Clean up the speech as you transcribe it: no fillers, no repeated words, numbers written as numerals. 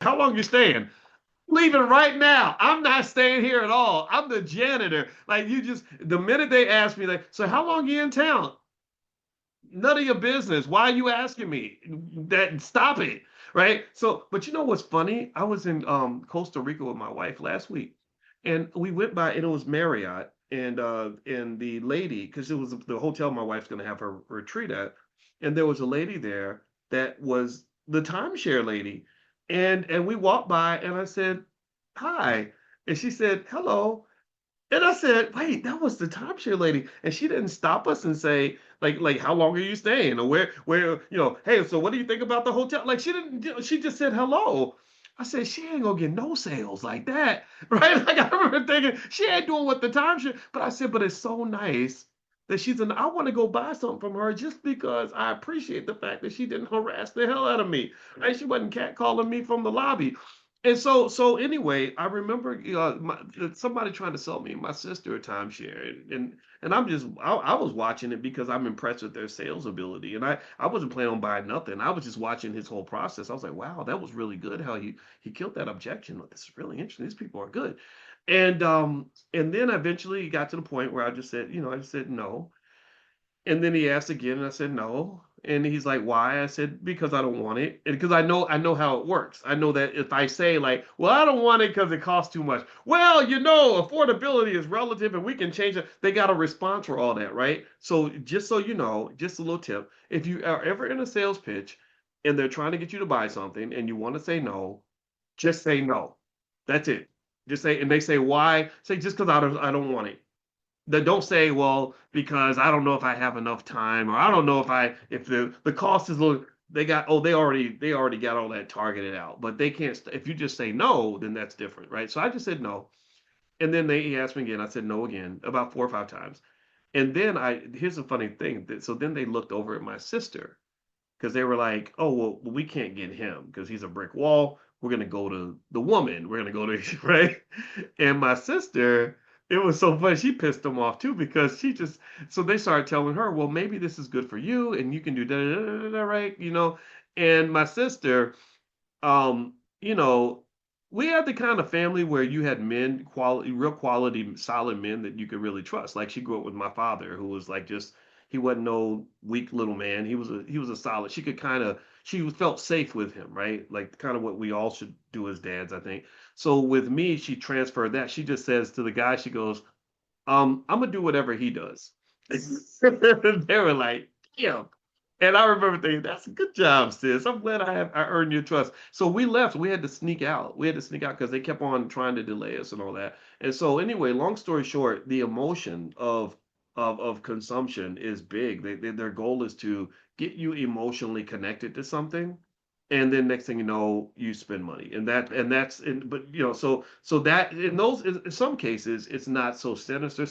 How long you staying? Leaving right now. I'm not staying here at all. I'm the janitor. Like you just the minute they ask me, like, so how long you in town? None of your business. Why are you asking me? That stop it. Right. So, but you know what's funny? I was in Costa Rica with my wife last week, and we went by, and it was Marriott, and the lady, because it was the hotel my wife's gonna have her retreat at, and there was a lady there that was the timeshare lady. And we walked by, and I said, hi. And she said, hello. And I said, wait, that was the timeshare lady. And she didn't stop us and say, like, how long are you staying? Or hey, so what do you think about the hotel? Like, she didn't, she just said hello. I said, she ain't gonna get no sales like that. Right? Like, I remember thinking, she ain't doing what the timeshare. But I said, but it's so nice that I want to go buy something from her just because I appreciate the fact that she didn't harass the hell out of me. Right? She wasn't catcalling me from the lobby. And so anyway, I remember somebody trying to sell me my sister a timeshare, and I was watching it because I'm impressed with their sales ability, and I wasn't planning on buying nothing. I was just watching his whole process. I was like, wow, that was really good how he killed that objection. Like, this is really interesting. These people are good, and then eventually it got to the point where I just said, I just said no. And then he asked again, and I said no. And he's like, "Why?" I said, "Because I don't want it, and because I know how it works. I know that if I say like, well, I don't want it because it costs too much. Well, affordability is relative, and we can change it. They got a response for all that, right? So just so you know, just a little tip: if you are ever in a sales pitch and they're trying to get you to buy something, and you want to say no, just say no. That's it. Just say, and they say why? Say just because I don't want it. That don't say, well, because I don't know if I have enough time, or I don't know if the cost is low. They already got all that targeted out, but they can't. If you just say no, then that's different, right? So I just said no, and then he asked me again. I said no again about 4 or 5 times, and then here's the funny thing. So then they looked over at my sister because they were like, oh well, we can't get him because he's a brick wall. We're gonna go to the woman. We're gonna go to right. And my sister, it was so funny. She pissed them off too because she just so they started telling her, well, maybe this is good for you and you can do da da da da, da right, And my sister, um, you know, we had the kind of family where you had men, quality, real quality, solid men that you could really trust. Like she grew up with my father, who was like just he wasn't no weak little man. He was a solid. She felt safe with him, right? Like kind of what we all should do as dads, I think. So with me, she transferred that. She just says to the guy, she goes, I'm gonna do whatever he does. They were like, yeah. And I remember thinking, that's a good job, sis. I'm glad I earned your trust. So we left. We had to sneak out. We had to sneak out because they kept on trying to delay us and all that. And so anyway, long story short, the emotion of consumption is big. Their goal is to get you emotionally connected to something. And then next thing you know, you spend money, but so that in some cases it's not so sinister.